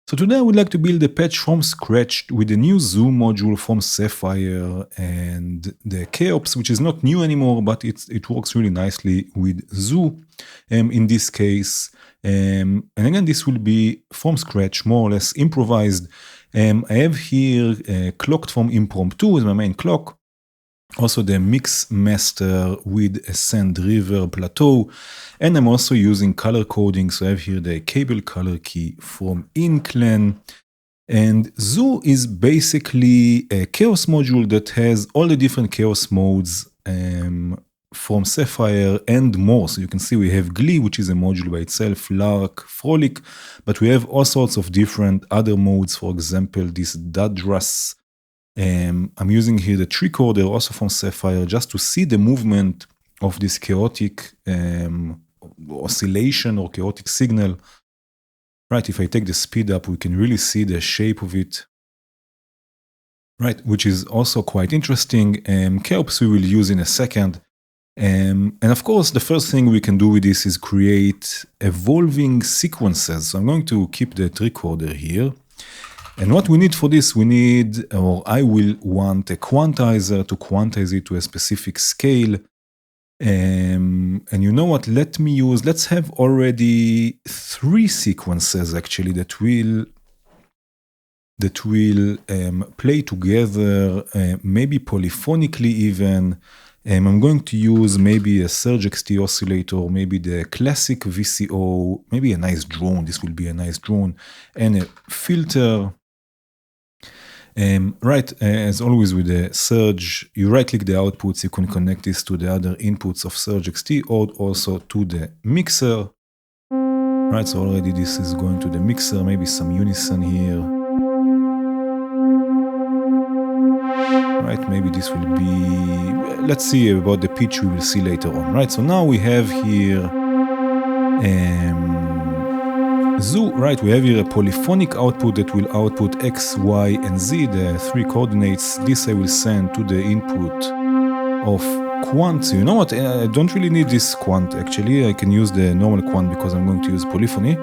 So today I would like to build a patch from scratch with the new Zoo module from Sapphire and the Chaos, which is not new anymore, but it works really nicely with Zoo in this case. And again, this will be from scratch, more or less improvised. I have here clocked from Impromptu as my main clock. Also the mix master with a sand river plateau, and I'm also using color coding. So I have here the cable color key from Inclan. And Zoo is basically a chaos module that has all the different chaos modes from Sapphire and more. So you can see we have Glee, which is a module by itself, Lark, Frolic, but we have all sorts of different other modes. For example, this Dadras. I'm using here the tricorder also from Sapphire just to see the movement of this chaotic oscillation or chaotic signal. Right, if I take the speed up, we can really see the shape of it. Right, which is also quite interesting. Chaos we will use in a second. And of course, the first thing we can do with this is create evolving sequences. So I'm going to keep the tricorder here. And what we need for this, I will want a quantizer to quantize it to a specific scale. And you know what, let's have already 3 sequences actually that will play together, maybe polyphonically even. I'm going to use maybe a Surge XT oscillator, maybe the classic VCO, maybe a nice drone, this will be a nice drone, and a filter. Right, as always with the Surge, you right-click the outputs, you can connect this to the other inputs of Surge XT or also to the mixer. Right, so already this is going to the mixer, maybe some unison here. Right, maybe this will be, let's see about the pitch, we will see later on. Right, so now we have here Zoo, right, we have here a polyphonic output that will output X, Y, and Z, the 3 coordinates. This I will send to the input of quant. So you know what, I don't really need this quant actually. I can use the normal quant because I'm going to use polyphony.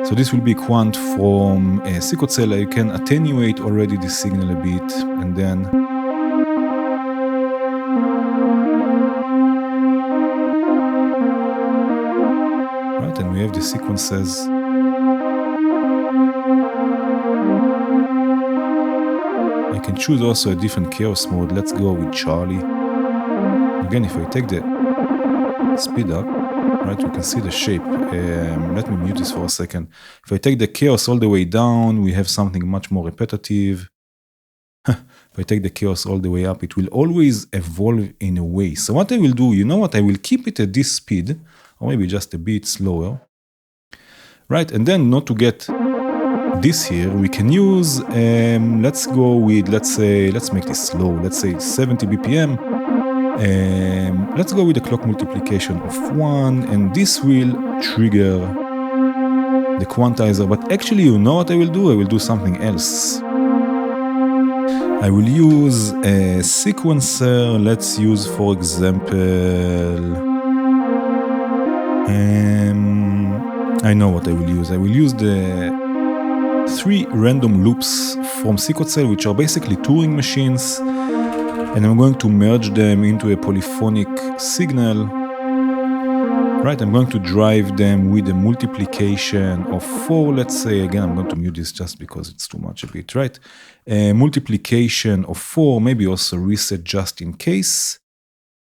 So this will be quant from a Cell. I can attenuate already the signal a bit, and then right, and we have the sequences. I can choose also a different chaos mode. Let's go with Charlie. Again, if I take the speed up, right, we can see the shape. Let me mute this for a second. If I take the chaos all the way down, we have something much more repetitive. If I take the chaos all the way up, it will always evolve in a way. So what I will do, you know what, I will keep it at this speed, or maybe just a bit slower. Right, and then not to get this here, we can use, let's go with, let's make this slow, let's say 70 BPM. Let's go with the clock multiplication of 1, and this will trigger the quantizer. But actually, you know what I will do? I will do something else. I will use a sequencer. Let's use, for example, I know what I will use. I will use the 3 random loops from Cell, which are basically Turing machines, and I'm going to merge them into a polyphonic signal. Right, I'm going to drive them with a multiplication of 4, let's say. Again, I'm going to mute this just because it's too much a bit, right? Multiplication of 4, maybe also reset just in case.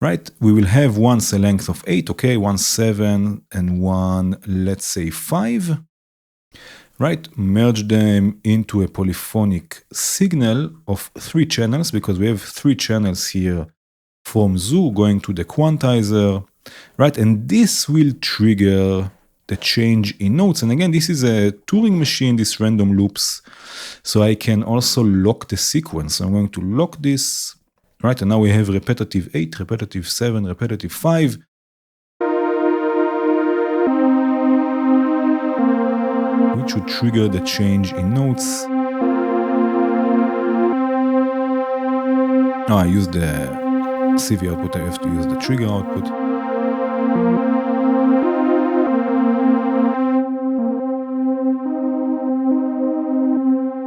Right, we will have one cell length of 8, okay, 1 7 and 1, let's say 5. Right, merge them into a polyphonic signal of 3 channels, because we have 3 channels here from Zoo going to the quantizer. Right, and this will trigger the change in notes. And again, this is a Turing machine, these random loops. So I can also lock the sequence. So I'm going to lock this. Right, and now we have repetitive 8, repetitive 7, repetitive 5. Which would trigger the change in notes. Oh, I used the CV output, I have to use the trigger output.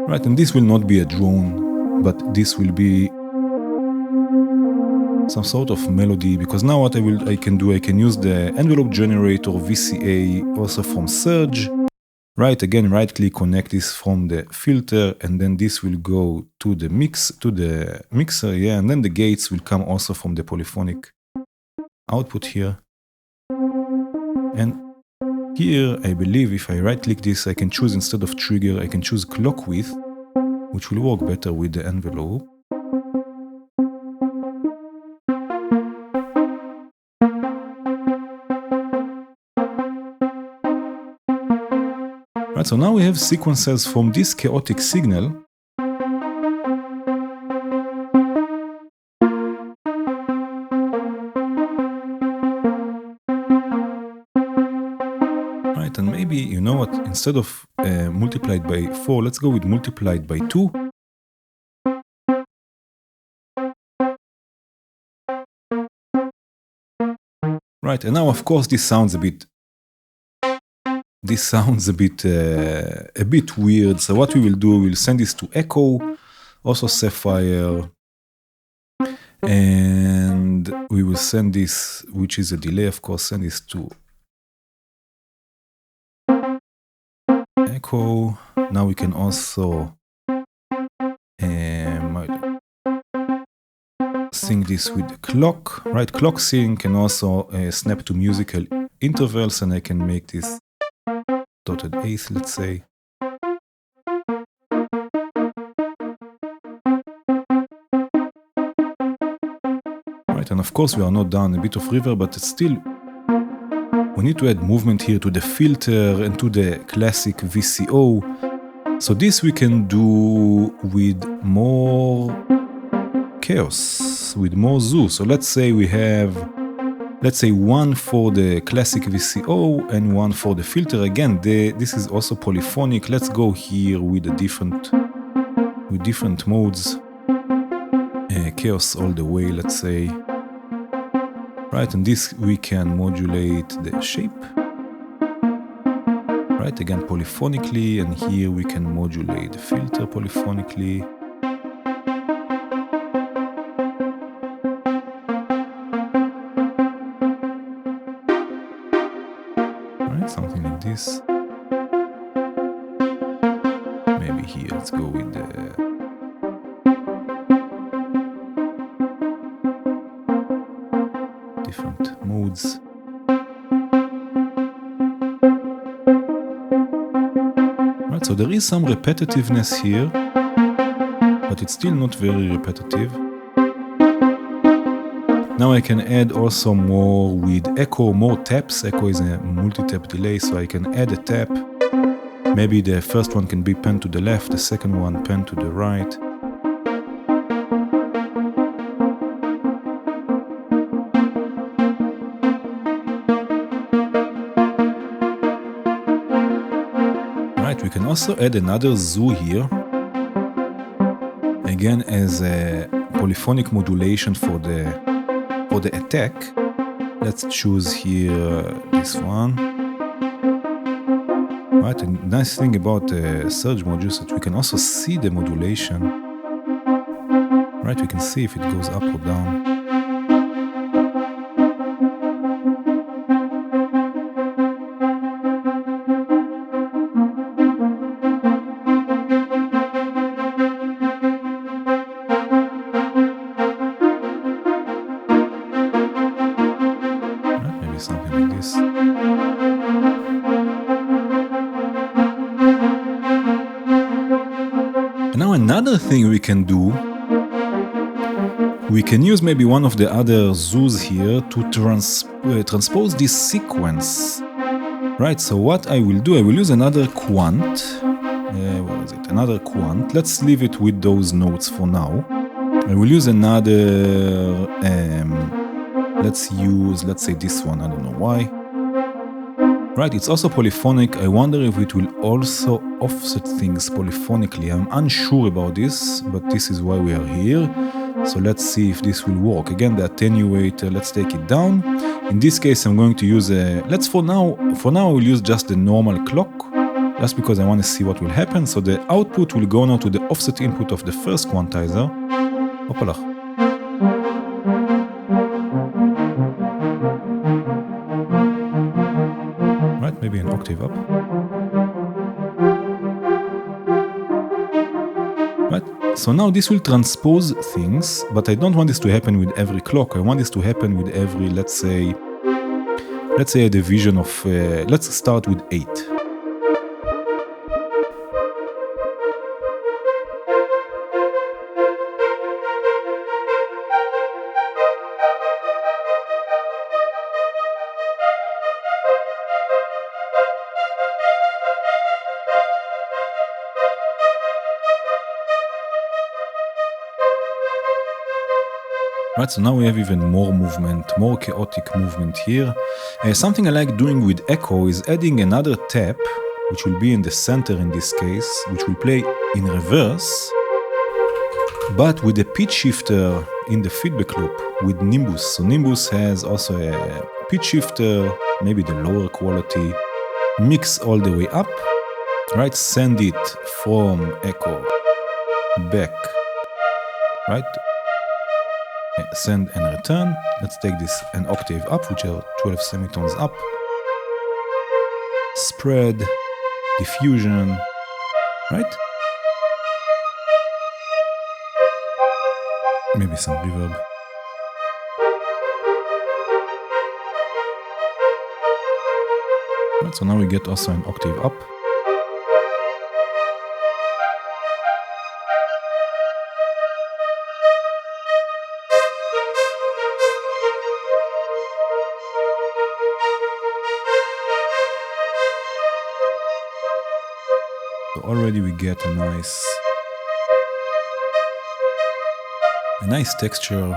Right, and this will not be a drone, but this will be some sort of melody, because now what I can use the envelope generator VCA also from Surge. Right, again, right click, connect this from the filter, and then this will go to the mixer, yeah, and then the gates will come also from the polyphonic output here. And here, I believe if I right click this, I can choose, instead of trigger, I can choose clock width, which will work better with the envelope. Right, so now we have sequences from this chaotic signal. Right, and maybe, you know what, instead of multiplied by 4, let's go with multiplied by 2. Right, and now of course this sounds a bit weird. So what we will do, we'll send this to Echo, also Sapphire, and we will send this, which is a delay, of course, send this to Echo. Now we can also sync this with the clock, right? Clock sync can also snap to musical intervals, and I can make this dotted eighth, let's say. Right, and of course we are not done, a bit of reverb, but it's still, we need to add movement here to the filter and to the classic VCO. So this we can do with more chaos, with more zoo. So let's say we have, one for the classic VCO and one for the filter. Again, this is also polyphonic. Let's go here with different modes. Chaos all the way, let's say. Right, and this we can modulate the shape. Right, again polyphonically, and here we can modulate the filter polyphonically. Something like this. Maybe here, let's go with the different modes. Right, so there is some repetitiveness here, but it's still not very repetitive. Now I can add also more with Echo, more taps. Echo is a multi-tap delay, so I can add a tap. Maybe the first one can be pan to the left, the second one pan to the right. Right, we can also add another zoo here. Again, as a polyphonic modulation for the attack. Let's choose here this one. Right, and the nice thing about the Surge module is that we can also see the modulation. Right, we can see if it goes up or down. Another thing we can do, we can use maybe one of the other zoos here to transpose this sequence. Right, so what I will do, I will use another quant. Where is it? Another quant. Let's leave it with those notes for now. I will use another, let's say this one, I don't know why. Right, it's also polyphonic. I wonder if it will also offset things polyphonically. I'm unsure about this, but this is why we are here. So let's see if this will work. Again, the attenuator, let's take it down. In this case, I'm going to use for now I will use just the normal clock. just because I want to see what will happen. So the output will go now to the offset input of the first quantizer. Hopala. Right, maybe an octave up. Right, so now this will transpose things, but I don't want this to happen with every clock. I want this to happen with every, let's say a division of, let's start with 8. Right, so now we have even more movement, more chaotic movement here. Something I like doing with echo is adding another tap, which will be in the center in this case, which will play in reverse, but with a pitch shifter in the feedback loop with Nimbus. So Nimbus has also a pitch shifter, maybe the lower quality, mix all the way up, right? Send it from echo back, right? Send and return. Let's take this an octave up, which are 12 semitones up. Spread, diffusion, right? Maybe some reverb. Right, so now we get also an octave up. Already we get a nice texture.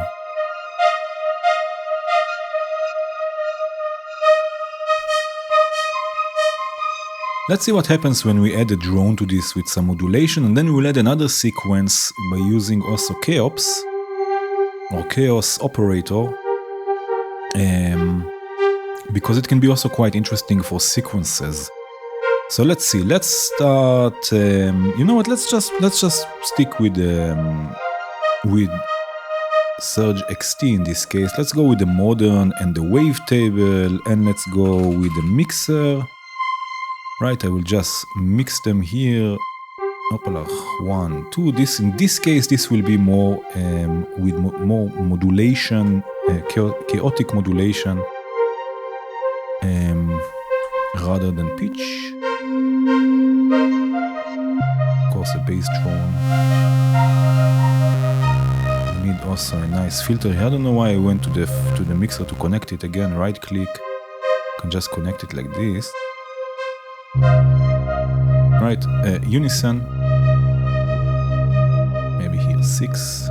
Let's see what happens when we add a drone to this with some modulation, and then we'll add another sequence by using also chaos or chaos operator, because it can be also quite interesting for sequences. So let's see. Let's start. You know what? Let's just stick with Surge XT in this case. Let's go with the modern and the wavetable, and let's go with the mixer. Right. I will just mix them here. 1, 2. In this case, this will be more with more modulation, chaotic modulation, rather than pitch. Of course, a bass drone. We need also a nice filter here. I don't know why I went to the mixer to connect it again. Right click, can just connect it like this. Right, unison. Maybe here 6.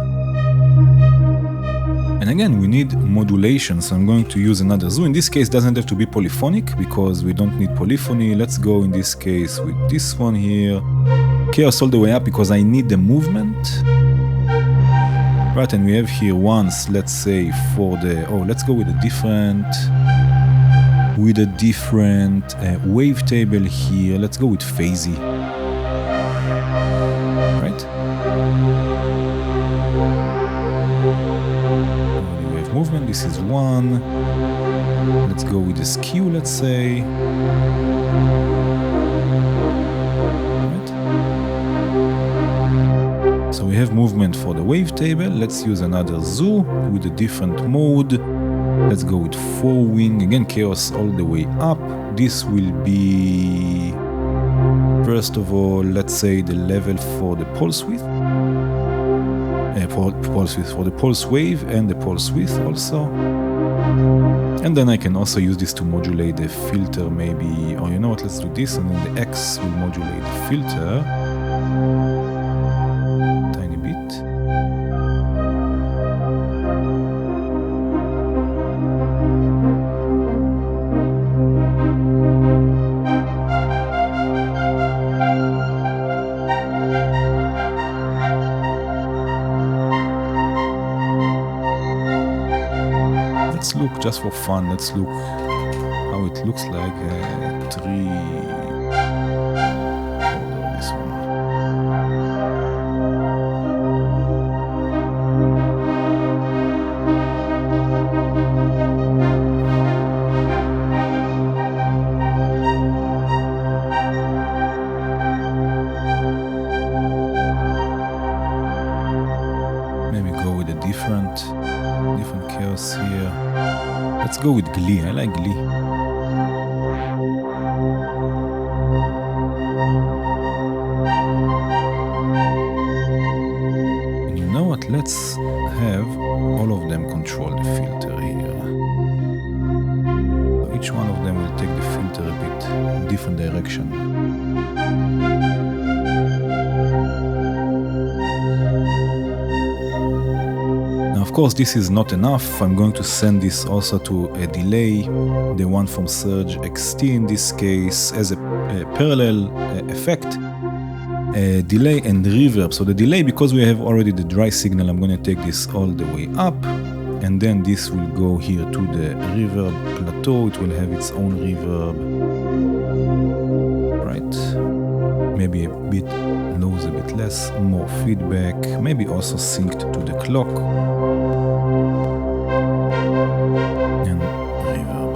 And again, we need modulation, so I'm going to use another zoo. In this case, it doesn't have to be polyphonic, because we don't need polyphony. Let's go in this case with this one here. Chaos all the way up, because I need the movement. Right, and we have here once, let's say for the... let's go with a different wavetable here. Let's go with phasey. Right? Movement, this is 1. Let's go with the skew, let's say. Right. So we have movement for the wavetable. Let's use another zoo with a different mode. Let's go with 4-wing. Again, chaos all the way up. This will be, first of all, let's say the level for the pulse width. For the pulse wave and the pulse width also. And then I can also use this to modulate the filter maybe, or you know what, let's do this, and then the X will modulate the filter. Tiny bit. Look, just for fun, let's look how it looks like. 3. else here? Let's go with Glee. I like Glee. And you know what? Let's have all of them control the filter here. So each one of them will take the filter a bit in different direction. Of course, this is not enough. I'm going to send this also to a delay, the one from Surge XT in this case, as a parallel effect, delay and reverb. So the delay, because we have already the dry signal, I'm going to take this all the way up, and then this will go here to the reverb plateau. It will have its own reverb, right? Maybe a bit lows, a bit less, more feedback, maybe also synced to the clock. And reverb.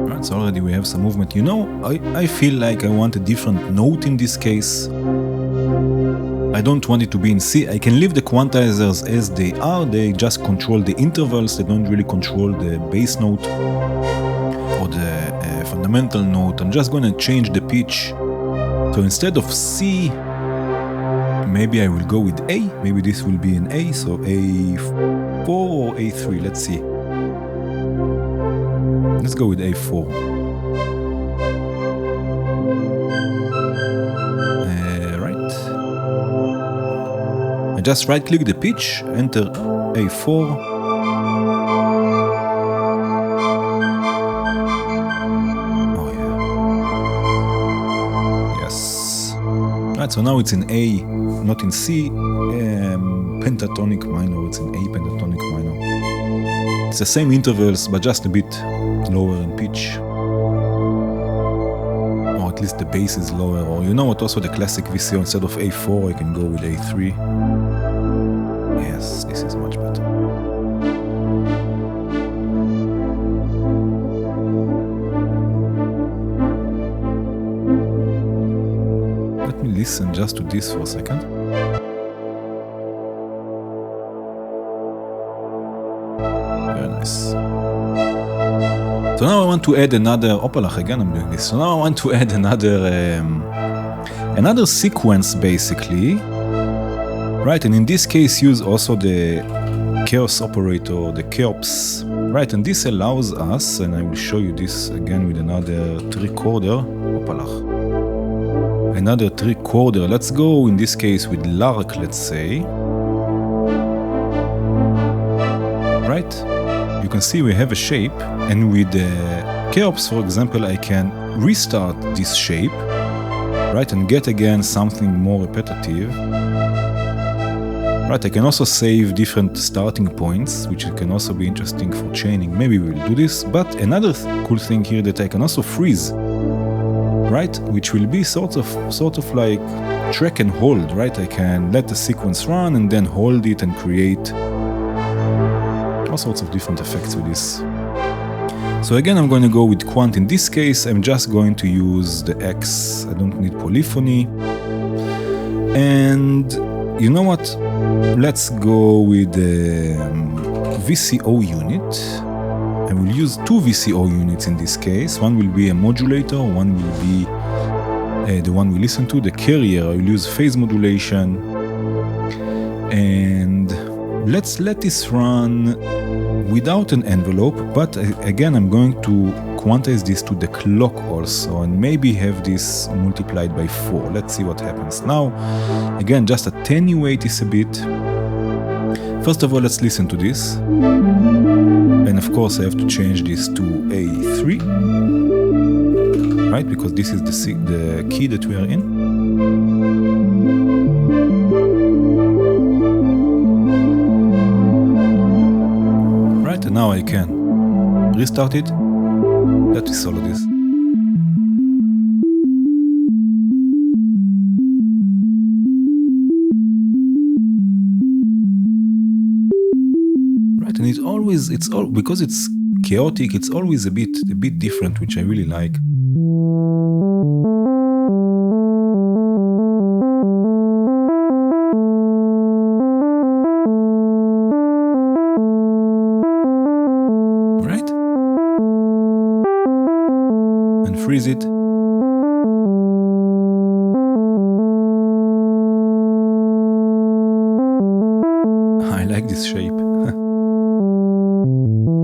Right. So already we have some movement. You know, I feel like I want a different note in this case. I don't want it to be in C. I can leave the quantizers as they are. They just control the intervals. They don't really control the bass note or the fundamental note. I'm just going to change the pitch. So instead of C, maybe I will go with A. Maybe this will be an A. So A4 or A3. Let's see. Let's go with A4. Right. I just right click the pitch, enter A4. Oh yeah. Yes. Right, so now it's in A, not in C. Pentatonic minor, it's in A pentatonic minor. It's the same intervals, but just a bit lower in pitch. Or at least the bass is lower. Or you know what, also the classic VCO, instead of A4, I can go with A3. Yes, this is much better. Let me listen just to this for a second. So now I want to add another, opalach, again I'm doing this. So now I want to add another sequence basically, right? And in this case use also the chaos operator, the chaos, right? And this allows us, and I will show you this again with another tricorder, opalach. Another tricorder, let's go in this case with Lark, let's say. Right? You can see we have a shape, and with the Keops, for example, I can restart this shape, right, and get again something more repetitive. Right, I can also save different starting points, which can also be interesting for chaining. Maybe we'll do this, but another cool thing here that I can also freeze, right, which will be sort of like track and hold, right? I can let the sequence run and then hold it and create all sorts of different effects with this. So again, I'm going to go with Quant. In this case, I'm just going to use the X. I don't need polyphony. And you know what? Let's go with the VCO unit. I will use two VCO units in this case. One will be a modulator, one will be the one we listen to, the carrier. I will use phase modulation. And let's let this run without an envelope, but again I'm going to quantize this to the clock also, and maybe have this multiplied by 4. Let's see what happens. Now, again, just attenuate this a bit. First of all, let's listen to this. And of course I have to change this to A3, right, because this is the key that we are in. Now I can restart it. Let me solo this. Right, and because it's chaotic, it's always a bit different, which I really like. Right? And freeze it. I like this shape.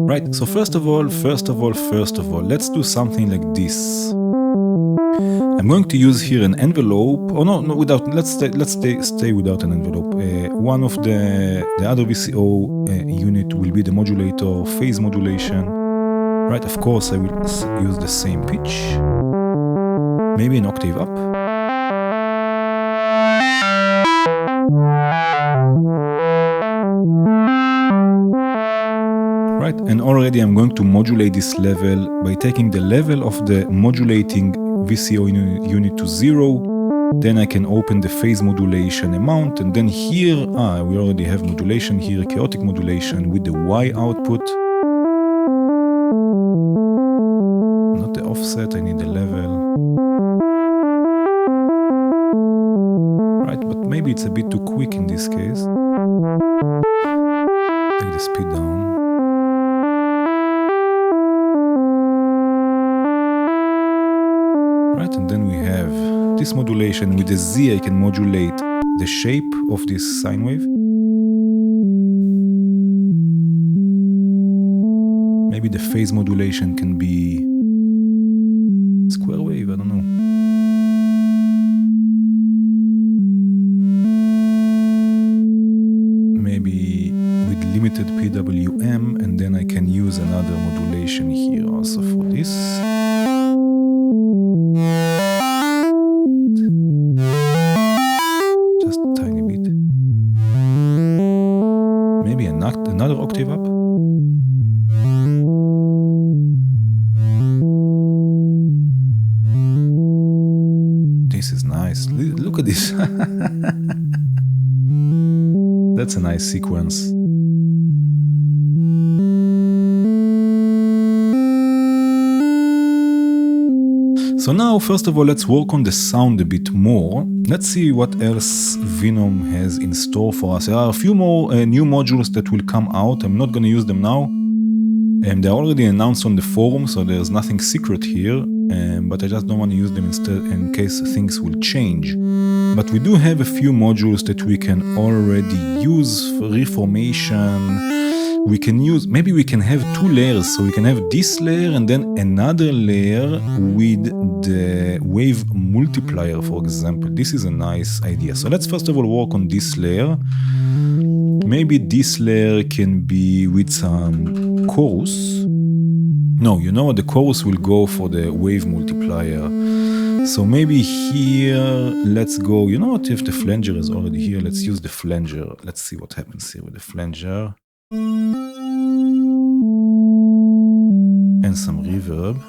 Right, so first of all, let's do something like this. I'm going to use here an envelope. Oh no, without. Let's stay without an envelope. One of the other VCO unit will be the modulator, phase modulation. Right, of course I will use the same pitch. Maybe an octave up. Right, and already I'm going to modulate this level by taking the level of the modulating VCO unit to 0. Then I can open the phase modulation amount, and then here, we already have modulation here, chaotic modulation with the Y output. Not the offset, I need the level. Right, but maybe it's a bit too quick in this case. Take the speed down. Right, and then we have this modulation. With the Z I can modulate the shape of this sine wave. Maybe the phase modulation can be square wave, I don't know. Maybe with limited PWM, and then I can use another modulation here also for this. Just a tiny bit. Maybe another octave up. This is nice. Look at this. That's a nice sequence. So now, first of all, let's work on the sound a bit more. Let's see what else Venom has in store for us. There are a few more new modules that will come out. I'm not going to use them now. They're already announced on the forum, so there's nothing secret here. But I just don't want to use them instead in case things will change. But we do have a few modules that we can already use for reformation. We can use, maybe we can have two layers, so we can have this layer and then another layer with the wave multiplier, for example. This is a nice idea. So let's first of all work on this layer. Maybe this layer can be with some chorus. No, you know what, the chorus will go for the wave multiplier. So maybe here, let's go, you know what, if the flanger is already here, let's use the flanger. Let's see what happens here with the flanger. And some reverb.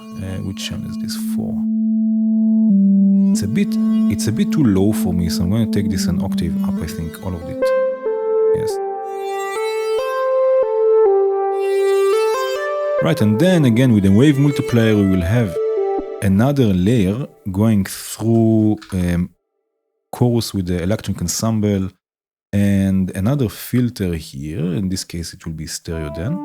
Which channel is this for? It's a bit too low for me, so I'm going to take this an octave up, I think, all of it. Yes. Right, and then again with the wave multiplier we will have another layer going through chorus with the electronic ensemble and another filter here. In this case it will be stereo then.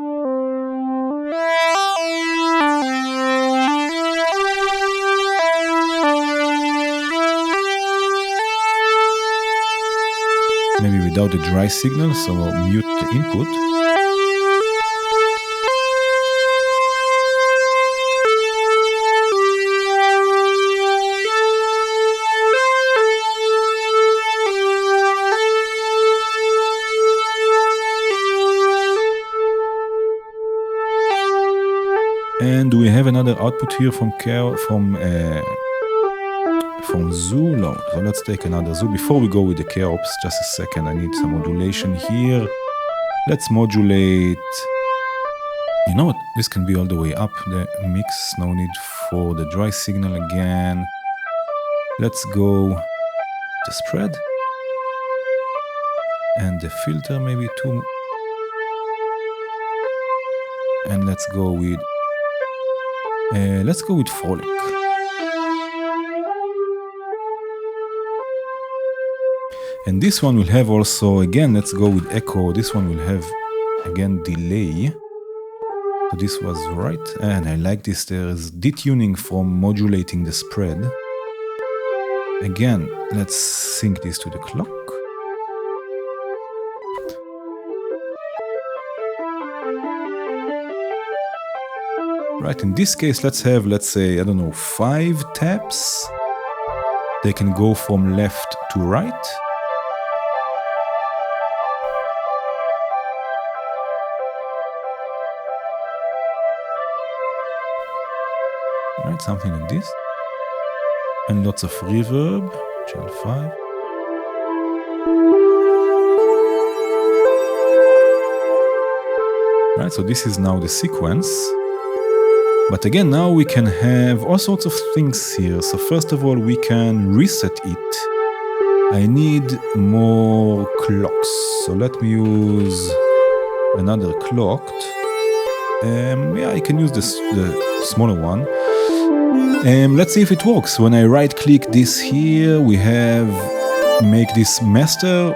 Maybe without the dry signal, so I'll mute the input. And we have another output here from Zoo. No, so let's take another Zoo. Before we go with the Keops, just a second, I need some modulation here. Let's modulate. You know what? This can be all the way up the mix. No need for the dry signal again. Let's go the spread. And the filter maybe too. and let's go with Frolic. And this one will have also, again, let's go with Echo. This one will have, again, delay. So this was right. And I like this. There's detuning from modulating the spread. Again, let's sync this to the clock. Right, in this case, let's have, let's say, I don't know, 5 taps. They can go from left to right. Right, something like this. And lots of reverb, channel 5. Right, so this is now the sequence. But again, now we can have all sorts of things here. So first of all, we can reset it. I need more clocks. So let me use another clock. Yeah, I can use the smaller one. Let's see if it works. When I right click this here, we have make this master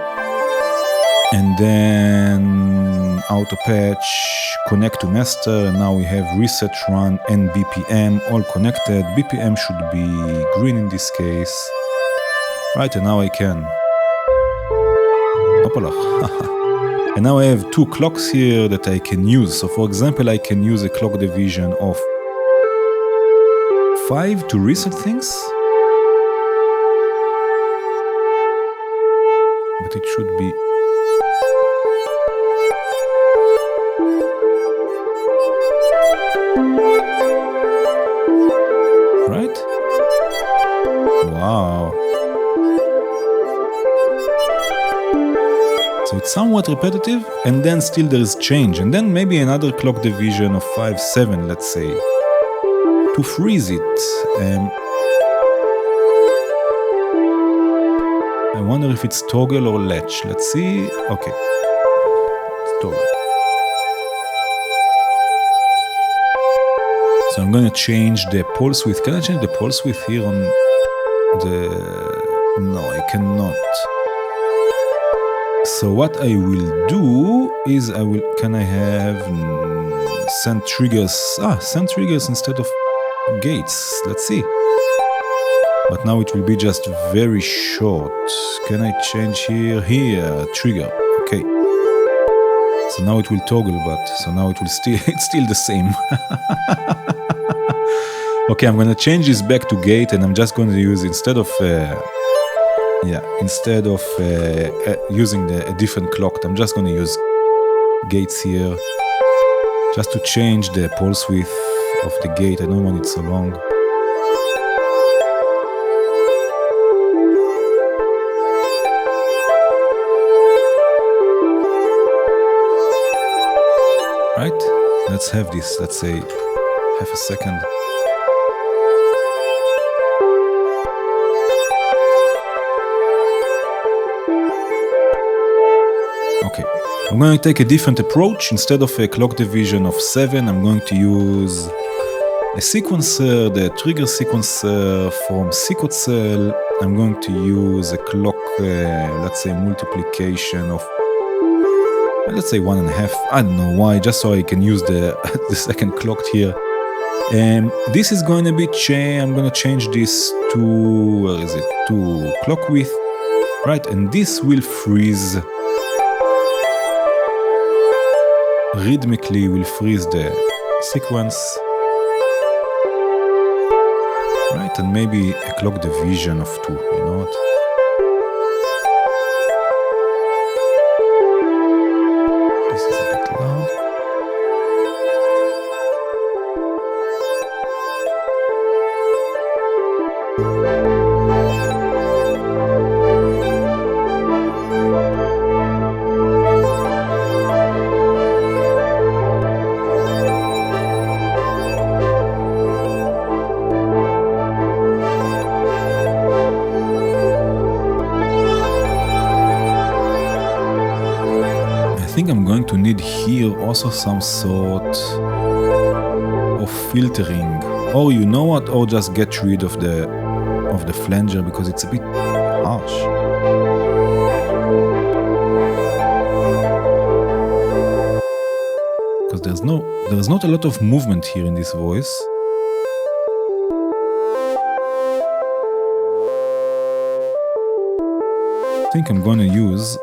and then auto patch, connect to master, and now we have reset, run, and BPM all connected. BPM should be green in this case. Right, and now I can. And now I have 2 clocks here that I can use. So for example, I can use a clock division of 5 to reset things. But it should be. Right? Wow. So it's somewhat repetitive, and then still there is change, and then maybe another clock division of 5, 7, let's say, to freeze it. I wonder if it's toggle or latch. Let's see. Okay, it's toggle. So I'm going to change the pulse width. Can I change the pulse width here on the... No, I cannot. So what I will do is can I have send triggers? Send triggers instead of gates. Let's see. But now it will be just very short. Can I change here? Here, trigger. Okay. So now it will toggle, but so now it will it's still the same. Okay, I'm gonna change this back to gate, and I'm just going to use instead of using a different clock, I'm just going to use gates here, just to change the pulse width of the gate. I don't want it so long. Right? Let's have this, let's say, half a second. Okay, I'm going to take a different approach. Instead of a clock division of 7, I'm going to use a sequencer, the trigger sequencer from Sequencel. I'm going to use a clock, let's say multiplication of, let's say 1.5. I don't know why, just so I can use the second clock here. And this is going to be I'm going to change this to, where is it? To clock width, right? And this will freeze. Rhythmically will freeze the sequence, right? And maybe a clock division of 2, you know what? This is a bit loud. I think I'm going to need here also some sort of filtering, or you know what, or just get rid of the flanger because it's a bit harsh. Because there's not a lot of movement here in this voice. I think I'm gonna use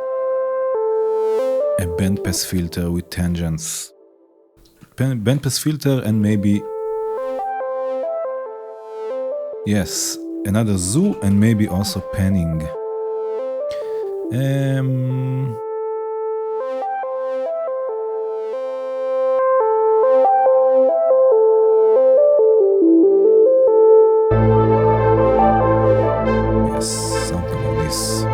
a bandpass filter with tangents. Bandpass filter and maybe, yes, another zoo and maybe also panning. Yes, something like this.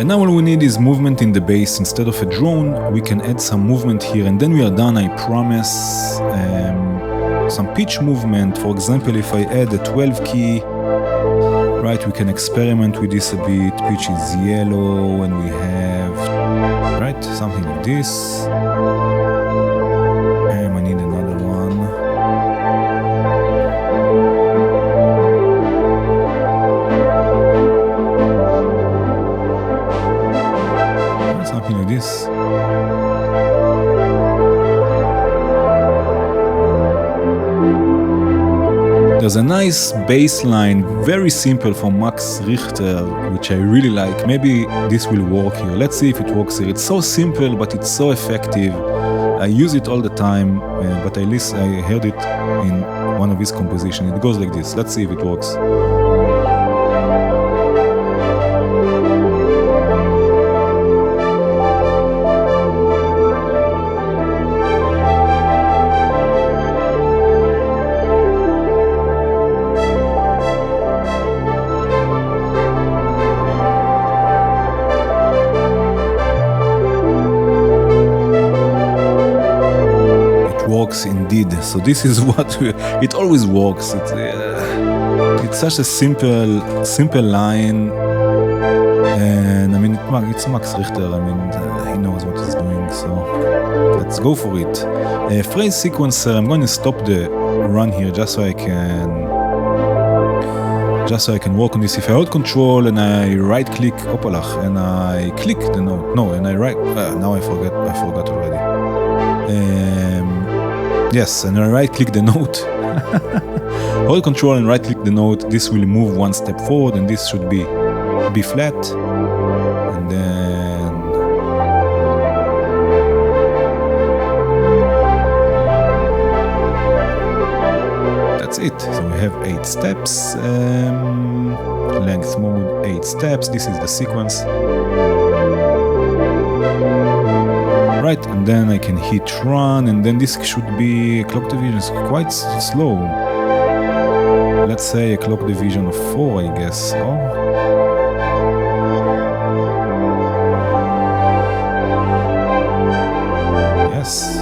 And now all we need is movement in the bass. Instead of a drone, we can add some movement here and then we are done, I promise. Some pitch movement, for example, if I add a 12 key, right, we can experiment with this a bit. Pitch is yellow and we have, right, something like this. I need another one. Something like this. There's a nice bass line, very simple from Max Richter, which I really like. Maybe this will work here. Let's see if it works here. It's so simple, but it's so effective. I use it all the time, but I heard it in one of his compositions. It goes like this. Let's see if it works. Indeed, so this is what it always works. It's such a simple line, and I mean it's Max Richter. I mean he knows what he's doing. So let's go for it. Phrase sequencer. I'm going to stop the run here just so I can work on this. If I hold Control and I right click Opalach and I click the note, and I right now I forgot already. Yes, and I right-click the note. Hold Control and right-click the note. This will move one step forward, and this should be B flat. And then that's it. So we have 8 steps. Length mode, 8 steps. This is the sequence. Right, and then I can hit run, and then this should be clock division is quite slow. Let's say a clock division of 4, I guess. Oh. Yes.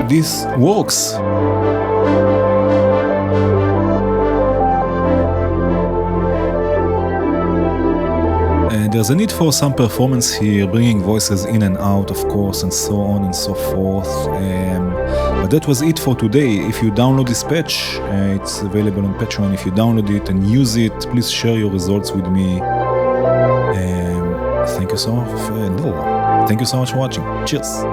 This works. There's a need for some performance here, bringing voices in and out, of course, and so on and so forth. But that was it for today. If you download this patch, it's available on Patreon. If you download it and use it, please share your results with me. Thank you so much for watching. Cheers.